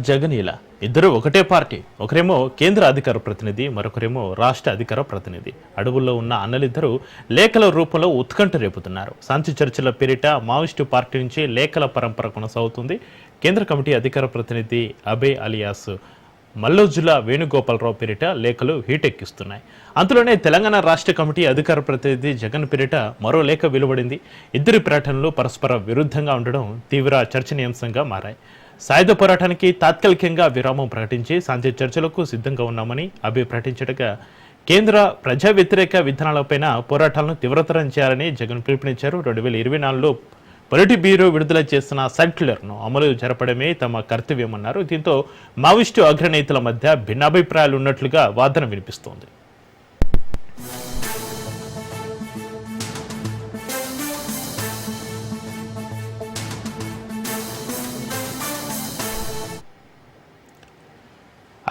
జగనీల ఇద్దరు ఒకటే పార్టీ. ఒకరేమో కేంద్ర అధికార ప్రతినిధి, మరొకరేమో రాష్ట్ర అధికార ప్రతినిధి. అడవుల్లో ఉన్న అన్నలిద్దరూ లేఖల రూపంలో ఉత్కంఠ రేపుతున్నారు. శాంతి చర్చల పేరిట మావోయిస్టు పార్టీ నుంచి లేఖల పరంపర కొనసాగుతుంది. కేంద్ర కమిటీ అధికార ప్రతినిధి అబే అలియాస్ మల్లోజుల వేణుగోపాలరావు పేరిట లేఖలు హీటెక్కిస్తున్నాయి. అందులోనే తెలంగాణ రాష్ట్ర కమిటీ అధికార ప్రతినిధి జగన్ పేరిట మరో లేఖ వెలువడింది. ఇద్దరి ప్రకటనలు పరస్పర విరుద్ధంగా ఉండడం తీవ్ర చర్చనీయాంశంగా మారాయి. సాయుధ పోరాటానికి తాత్కాలికంగా విరామం ప్రకటించి శాంతి చర్చలకు సిద్ధంగా ఉన్నామని అబే ప్రకటించడగా, కేంద్ర ప్రజా వ్యతిరేక విధానాలపైన పోరాటాలను తీవ్రతరం చేయాలని జగన్ పిలుపునిచ్చారు. 2024లో పొలిటి బ్యూరో విడుదల చేసిన సర్క్యులర్ను అమలు జరపడమే తమ కర్తవ్యమన్నారు. దీంతో మావోయిస్టు అగ్రనేతల మధ్య భిన్నాభిప్రాయాలు ఉన్నట్లుగా వాదన వినిపిస్తోంది.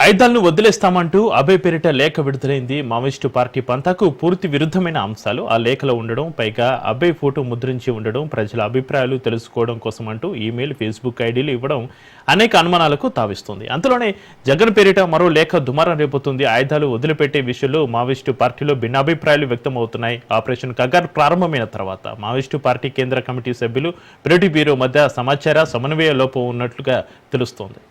ఆయుధాలను వదిలేస్తామంటూ అభయ్ పేరిట లేఖ విడుదలైంది. మావోయిస్టు పార్టీ పంతాకు పూర్తి విరుద్ధమైన అంశాలు ఆ లేఖలో ఉండడం, పైగా అభయ్ ఫోటో ముద్రించి ఉండడం, ప్రజల అభిప్రాయాలు తెలుసుకోవడం కోసం అంటూ ఈమెయిల్, ఫేస్బుక్ ఐడీలు ఇవ్వడం అనేక అనుమానాలకు తావిస్తుంది. అంతలోనే జగన్ పేరిట మరో లేఖ దుమారం రేపుతుంది. ఆయుధాలు వదిలిపెట్టే విషయంలో మావోయిస్టు పార్టీలో భిన్నాభిప్రాయాలు వ్యక్తమవుతున్నాయి. ఆపరేషన్ కగార్ ప్రారంభమైన తర్వాత మావోయిస్టు పార్టీ కేంద్ర కమిటీ సభ్యులు, పొలిటి బ్యూరో మధ్య సమాచార సమన్వయ లోపం ఉన్నట్లుగా తెలుస్తోంది.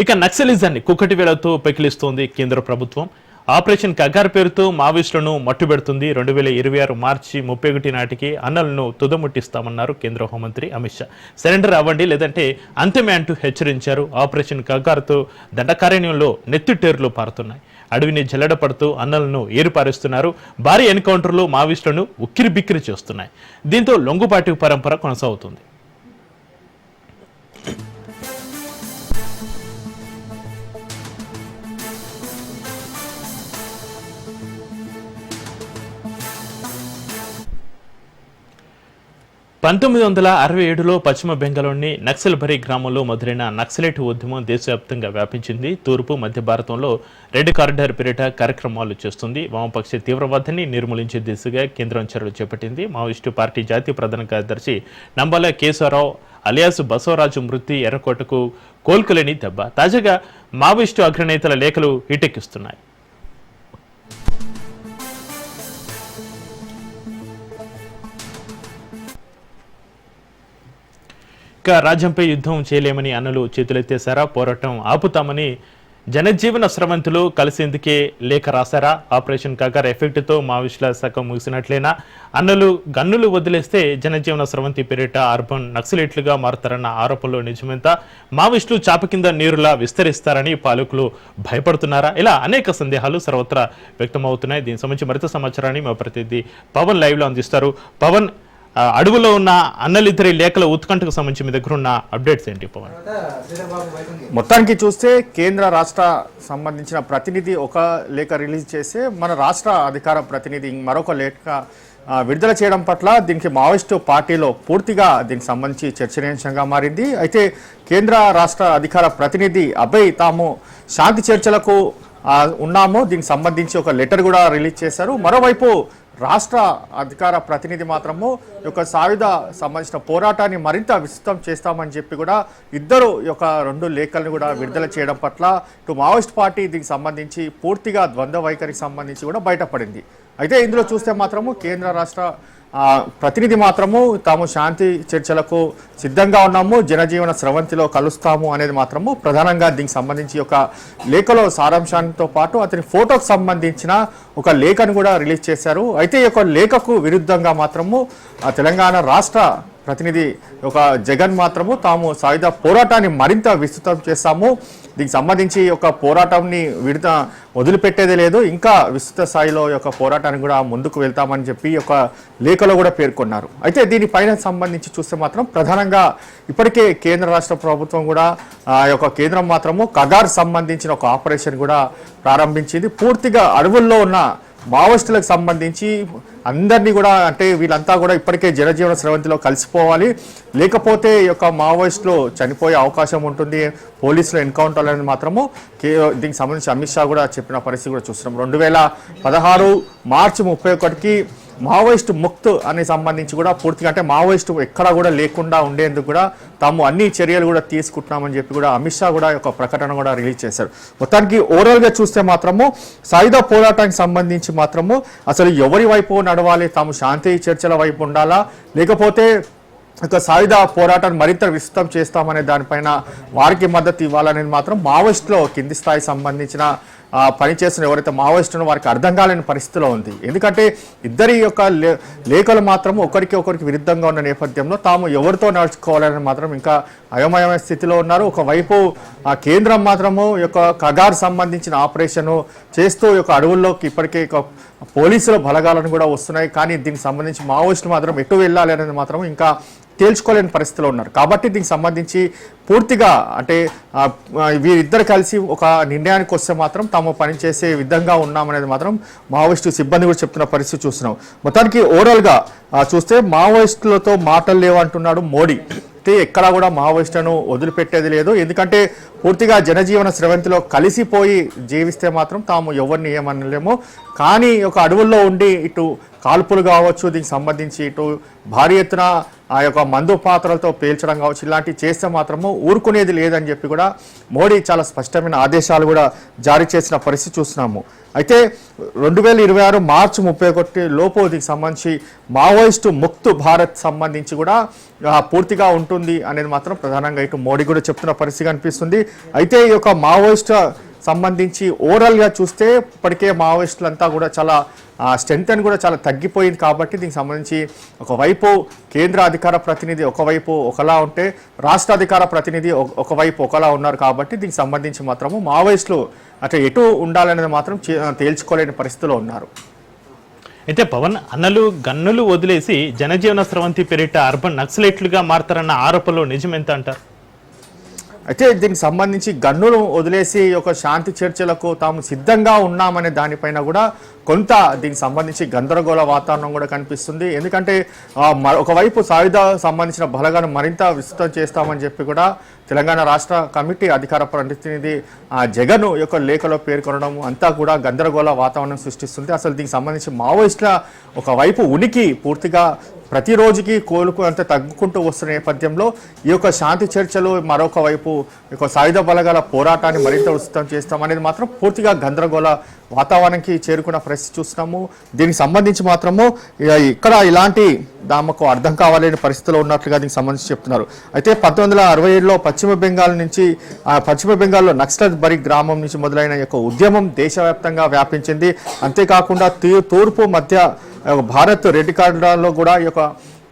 ఇక నక్సలిజాన్ని కుక్కటి వేళతో పెకిలిస్తోంది కేంద్ర ప్రభుత్వం. ఆపరేషన్ కగార్ పేరుతో మావోయిస్టులను మట్టుబెడుతుంది. 2026 మార్చి 31 నాటికి అన్నలను తుదముట్టిస్తామన్నారు కేంద్ర హోంమంత్రి అమిత్ షా. సరెండర్ అవ్వండి లేదంటే అంతమే అంటూ హెచ్చరించారు. ఆపరేషన్ కగార్తో దండకారణ్యంలో నెత్తిటేరులు పారుతున్నాయి. అడవిని జల్లెడపడుతూ అన్నలను ఏరుపారేస్తున్నారు. భారీ ఎన్కౌంటర్లు మావోయిస్టులను ఉక్కిరిబిక్కిరి చేస్తున్నాయి. దీంతో లొంగుబాటు పరంపర కొనసాగుతుంది. పంతొమ్మిది 1967లో పశ్చిమ బెంగాల్లోని నక్సల్బరీ గ్రామంలో మొదలైన నక్సలైట్ ఉద్యమం దేశవ్యాప్తంగా వ్యాపించింది. తూర్పు మధ్య భారతంలో రెడ్ కారిడార్ పేరిట కార్యక్రమాలు చేస్తుంది. వామపక్ష తీవ్రవాదాన్ని నిర్మూలించే దిశగా కేంద్రం చర్యలు చేపట్టింది. మావోయిస్టు పార్టీ జాతీయ ప్రధాన కార్యదర్శి నంబాల కేశవరావు అలియాస్ బసవరాజు మృతి ఎర్రకోటకు కోలుకోలేని దెబ్బ. తాజాగా మావోయిస్టు అగ్రనేతల లేఖలు హీటెక్కిస్తున్నాయి. రాజ్యంపై యుద్ధం చేయలేమని అన్నలు చేతులెత్తేశారా? పోరాటం ఆపుతామని జనజీవన స్రవంతులు కలిసేందుకే లేఖ రాశారా? ఆపరేషన్ కగార్ ఎఫెక్ట్తో మావోయిస్టుల శకం ముగిసినట్లేనా? అన్నలు గన్నులు వదిలేస్తే జనజీవన స్రవంతి పేరిట అర్బన్ నక్సలైట్లుగా మారుతారన్న ఆరోపణలో నిజమెంత? మావోయిస్టులు చాప కింద నీరులా విస్తరిస్తారని పాలకులు భయపడుతున్నారా? ఇలా అనేక సందేహాలు సర్వత్రా వ్యక్తమవుతున్నాయి. దీనికి సంబంధించి మరింత సమాచారాన్ని మా ప్రతినిధి పవన్ లైవ్ లో అందిస్తారు. పవన్, అడవులో ఉన్న అన్నలిద్దరి లేఖల ఉత్కంఠకు సంబంధించి మీ దగ్గర ఉన్న అప్డేట్స్ ఏంటి పవన్? మొత్తానికి చూస్తే కేంద్ర రాష్ట్ర సంబంధించిన ప్రతినిధి ఒక లేఖ రిలీజ్ చేస్తే మన రాష్ట్ర అధికార ప్రతినిధి మరొక లేఖ విడుదల చేయడం పట్ల దీనికి మావోయిస్టు పార్టీలో పూర్తిగా దీనికి సంబంధించి చర్చనీయాంశంగా మారింది. అయితే కేంద్ర రాష్ట్ర అధికార ప్రతినిధి అభయ్ తాము శాంతి చర్చలకు ఉన్నాము, దీనికి సంబంధించి ఒక లెటర్ కూడా రిలీజ్ చేశారు. మరోవైపు రాష్ట్ర అధికార ప్రతినిధి మాత్రము యొక్క సాయుధ సంబంధించిన పోరాటాన్ని మరింత విస్తృతం చేస్తామని చెప్పి కూడా ఇద్దరు యొక్క రెండు లేఖలను కూడా విడుదల చేయడం పట్ల ఇటు మావోయిస్ట్ పార్టీ దీనికి సంబంధించి పూర్తిగా ద్వంద్వ వైఖరికి సంబంధించి కూడా బయటపడింది. అయితే ఇందులో చూస్తే మాత్రము కేంద్ర రాష్ట్ర ప్రతినిధి మాత్రము తాము శాంతి చర్చలకు సిద్ధంగా ఉన్నాము, జనజీవన స్రవంతిలో కలుస్తాము అనేది మాత్రము ప్రధానంగా దీనికి సంబంధించి ఒక లేఖలో సారాంశాంతో పాటు అతని ఫోటోకు సంబంధించిన ఒక లేఖను కూడా రిలీజ్ చేశారు. అయితే ఈ యొక్క లేఖకు విరుద్ధంగా మాత్రము తెలంగాణ రాష్ట్ర ప్రతినిధి ఒక జగన్ మాత్రము తాము సాయుధ పోరాటాన్ని మరింత విస్తృతం చేస్తాము, దీనికి సంబంధించి ఒక పోరాటాన్ని వదిలిపెట్టేదే లేదు, ఇంకా విస్తృత స్థాయిలో యొక్క పోరాటాన్ని కూడా ముందుకు వెళ్తామని చెప్పి ఒక లేఖలో కూడా పేర్కొన్నారు. అయితే దీనిపైన సంబంధించి చూస్తే మాత్రం ప్రధానంగా ఇప్పటికే కేంద్ర రాష్ట్ర ప్రభుత్వం కూడా యొక్క కేంద్రం మాత్రము కగార్ సంబంధించిన ఒక ఆపరేషన్ కూడా ప్రారంభించింది. పూర్తిగా అడవుల్లో ఉన్న మావోయిస్టులకు సంబంధించి అందరినీ కూడా అంటే వీళ్ళంతా కూడా ఇప్పటికే జనజీవన స్రవంతిలో కలిసిపోవాలి, లేకపోతే ఈ యొక్క మావోయిస్టులు చనిపోయే అవకాశం ఉంటుంది, పోలీసులు ఎన్కౌంటర్ అనేది మాత్రము దీనికి సంబంధించి అమిత్ షా కూడా చెప్పిన పరిస్థితి కూడా చూస్తున్నాం. 2016 మార్చి 31కి మావోయిస్ట్ ముక్త్ అని సంబంధించి కూడా పూర్తిగా అంటే మావోయిస్ట్ ఎక్కడా కూడా లేకుండా ఉండేందుకు కూడా తాము అన్ని చర్యలు కూడా తీసుకుంటున్నామని చెప్పి కూడా అమిత్ షా కూడా ఒక ప్రకటన కూడా రిలీజ్ చేశారు. మొత్తానికి ఓవరాల్గా చూస్తే మాత్రము సాయుధ పోరాటానికి సంబంధించి మాత్రము అసలు ఎవరి వైపు నడవాలి, తాము శాంతి చర్చల వైపు ఉండాలా లేకపోతే ఒక సాయుధ పోరాటాన్ని మరింత విస్తృతం చేస్తామనే దానిపైన వారికి మద్దతు ఇవ్వాలనేది మాత్రం మావోయిస్టులో కింది స్థాయి సంబంధించిన పనిచేస్తున్న ఎవరైతే మావోయిస్టులో వారికి అర్థం కాలేని పరిస్థితిలో ఉంది. ఎందుకంటే ఇద్దరి యొక్క లేఖలు మాత్రం ఒకరికి విరుద్ధంగా ఉన్న నేపథ్యంలో తాము ఎవరితో నడుచుకోవాలని మాత్రం ఇంకా అయోమయమైన స్థితిలో ఉన్నారు. ఒకవైపు ఆ కేంద్రం మాత్రము యొక్క కగార్ సంబంధించిన ఆపరేషను చేస్తూ యొక్క అడవుల్లోకి ఇప్పటికే పోలీసుల బలగాలను కూడా వస్తున్నాయి. కానీ దీనికి సంబంధించి మావోయిస్టులు మాత్రం ఎటు వెళ్ళాలి అనేది మాత్రం ఇంకా తేల్చుకోలేని పరిస్థితిలో ఉన్నారు. కాబట్టి దీనికి సంబంధించి పూర్తిగా అంటే వీరిద్దరు కలిసి ఒక నిర్ణయానికి వస్తే మాత్రం తాము పనిచేసే విధంగా ఉన్నామనేది మాత్రం మావోయిస్టు సిబ్బంది కూడా చెప్తున్న పరిస్థితి చూస్తున్నాం. మొత్తానికి ఓవరాల్గా చూస్తే మావోయిస్టులతో మాటలు లేవంటున్నాడు మోడీ. ఎక్కడా కూడా మావోయిస్టులను వదిలిపెట్టేది లేదు. ఎందుకంటే పూర్తిగా జనజీవన స్రవంతిలో కలిసిపోయి జీవిస్తే మాత్రం తాము ఎవరిని ఏమనలేము. కానీ ఒక అడవుల్లో ఉండి ఇటు కాల్పులు కావచ్చు, దీనికి సంబంధించి ఇటు భారీ ఎత్తున ఆ యొక్క మందు పాత్రలతో పేల్చడం కావచ్చు, ఇలాంటివి చేస్తే మాత్రము ఊరుకునేది లేదని చెప్పి కూడా మోడీ చాలా స్పష్టమైన ఆదేశాలు కూడా జారీ చేసిన పరిస్థితి చూస్తున్నాము. అయితే 2026 మార్చి 31 లోపు దీనికి సంబంధించి మావోయిస్టు ముక్త్ భారత్ సంబంధించి కూడా పూర్తిగా ఉంటుంది అనేది మాత్రం ప్రధానంగా ఇటు మోడీ కూడా చెప్తున్న పరిస్థితి కనిపిస్తుంది. అయితే ఈ యొక్క మావోయిస్ట్ సంబంధించి ఓవరాల్గా చూస్తే ఇప్పటికే మావోయిస్టులంతా కూడా చాలా స్ట్రెంత్ అని కూడా చాలా తగ్గిపోయింది. కాబట్టి దీనికి సంబంధించి ఒకవైపు కేంద్ర అధికార ప్రతినిధి ఒకవైపు ఒకలా ఉంటే రాష్ట్ర అధికార ప్రతినిధి ఒకవైపు ఒకలా ఉన్నారు. కాబట్టి దీనికి సంబంధించి మాత్రము మావోయిస్టులు అట్లా ఎటు ఉండాలనేది మాత్రం తేల్చుకోలేని పరిస్థితిలో ఉన్నారు. అయితే పవన్ అన్నలు గన్నులు వదిలేసి జనజీవన స్రవంతి పేరిట అర్బన్ నక్సలైట్లుగా మారతారన్న ఆరోపణలో నిజమెంత అంటారు? అయితే దీనికి సంబంధించి గన్నును వదిలేసి ఒక శాంతి చర్చలకు తాము సిద్ధంగా ఉన్నామనే దానిపైన కూడా కొంత దీనికి సంబంధించి గందరగోళ వాతావరణం కూడా కనిపిస్తుంది. ఎందుకంటే ఒకవైపు సాయుధ సంబంధించిన బలగాను మరింత విస్తృతం చేస్తామని చెప్పి కూడా తెలంగాణ రాష్ట్ర కమిటీ అధికార ప్రతినిధి జగన్ యొక్క లేఖలో పేర్కొనడం అంతా కూడా గందరగోళ వాతావరణం సృష్టిస్తుంది. అసలు దీనికి సంబంధించి మావోయిస్టుల ఒకవైపు ఉనికి పూర్తిగా ప్రతిరోజుకి అంత తగ్గుకుంటూ వస్తున్న నేపథ్యంలో ఈ యొక్క శాంతి చర్చలు మరొక వైపు ఈ సాయుధ బలగాల పోరాటాన్ని మరింత విస్తృతం చేస్తామనేది మాత్రం పూర్తిగా గందరగోళ వాతావరణానికి చేరుకున్న పరిస్థితి చూస్తున్నాము. దీనికి సంబంధించి మాత్రము ఇక్కడ ఇలాంటి దామకు అర్థం కావాలనే పరిస్థితిలో ఉన్నట్లుగా దీనికి సంబంధించి చెప్తున్నారు. అయితే 1967లో పశ్చిమ బెంగాల్లో నక్సల్ బరి గ్రామం నుంచి మొదలైన యొక్క ఉద్యమం దేశవ్యాప్తంగా వ్యాపించింది. అంతేకాకుండా తూర్పు మధ్య భారత్ రెడ్ కార్డులో కూడా ఈ యొక్క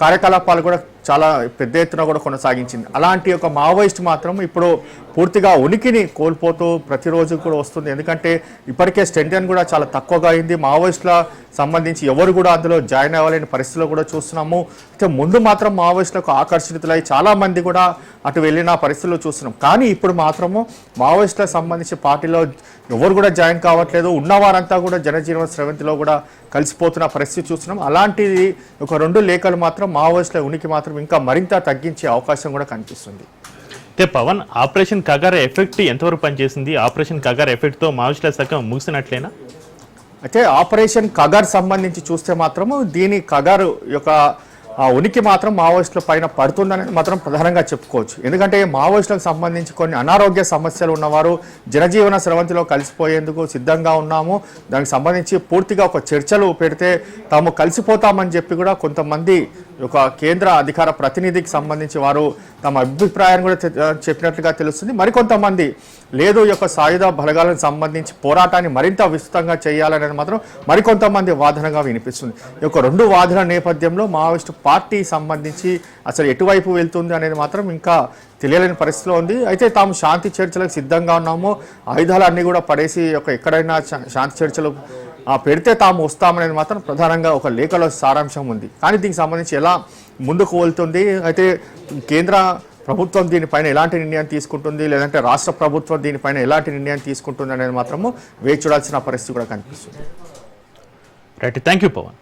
కార్యకలాపాలు కూడా చాలా పెద్ద ఎత్తున కూడా కొనసాగించింది. అలాంటి ఒక మావోయిస్ట్ మాత్రం ఇప్పుడు పూర్తిగా ఉనికిని కోల్పోతూ ప్రతిరోజు కూడా వస్తుంది. ఎందుకంటే ఇప్పటికే స్ట్రెంత్ కూడా చాలా తక్కువగా అయింది. మావోయిస్టుల సంబంధించి ఎవరు కూడా అందులో జాయిన్ అవ్వలేని పరిస్థితిలో కూడా చూస్తున్నాము. అయితే ముందు మాత్రం మావోయిస్టులకు ఆకర్షితులై చాలామంది కూడా అటు వెళ్ళిన పరిస్థితుల్లో చూస్తున్నాం. కానీ ఇప్పుడు మాత్రము మావోయిస్టులకు సంబంధించి పార్టీలో ఎవరు కూడా జాయిన్ కావట్లేదు. ఉన్నవారంతా కూడా జనజీవన స్రవంతిలో కూడా కలిసిపోతున్న పరిస్థితి చూస్తున్నాం. అలాంటిది ఒక 2 లేఖలు మాత్రం మావోయిస్టుల ఉనికి మాత్రం ఇంకా మరింత తగ్గించే అవకాశం కూడా కనిపిస్తుంది. అయితే పవన్ ఆపరేషన్ కగార్ ఎఫెక్ట్ ఎంతవరకు పనిచేసింది? ఆపరేషన్ కగార్ ఎఫెక్ట్తో మావోయిస్టుల సగం ముగిసినట్లేనా? అయితే ఆపరేషన్ కగార్ సంబంధించి చూస్తే మాత్రము దీని కగారు యొక్క ఉనికి మాత్రం మావోయిస్టుల పైన పడుతుందనేది మాత్రం ప్రధానంగా చెప్పుకోవచ్చు. ఎందుకంటే మావోయిస్టులకు సంబంధించి కొన్ని అనారోగ్య సమస్యలు ఉన్నవారు జనజీవన స్రవంతిలో కలిసిపోయేందుకు సిద్ధంగా ఉన్నాము. దానికి సంబంధించి పూర్తిగా ఒక చర్చలు పెడితే తాము కలిసిపోతామని చెప్పి కూడా కొంతమంది ఒక కేంద్ర అధికార ప్రతినిధికి సంబంధించి వారు తమ అభిప్రాయాన్ని కూడా చెప్పినట్లుగా తెలుస్తుంది. మరికొంతమంది లేదు ఈ యొక్క సాయుధ బలగాలకు సంబంధించి పోరాటాన్ని మరింత విస్తృతంగా చేయాలనేది మాత్రం మరికొంతమంది వాదనగా వినిపిస్తుంది. ఈ యొక్క 2 వాదన నేపథ్యంలో మావోయిస్టు పార్టీ సంబంధించి అసలు ఎటువైపు వెళ్తుంది అనేది మాత్రం ఇంకా తెలియలేని పరిస్థితిలో ఉంది. అయితే తాము శాంతి చర్చలకు సిద్ధంగా ఉన్నాము, ఆయుధాలన్నీ కూడా పడేసి ఎక్కడైనా శాంతి చర్చలు పెడితే తాము వస్తామనేది మాత్రం ప్రధానంగా ఒక లేఖలో సారాంశం ఉంది. కానీ దీనికి సంబంధించి ఎలా ముందుకు వెళ్తుంది, అయితే కేంద్ర ప్రభుత్వం దీనిపైన ఎలాంటి నిర్ణయం తీసుకుంటుంది, లేదంటే రాష్ట్ర ప్రభుత్వం దీనిపైన ఎలాంటి నిర్ణయం తీసుకుంటుంది అనేది మాత్రము వేచి చూడాల్సిన పరిస్థితి కూడా కనిపిస్తుంది. Right, thank you Pawan.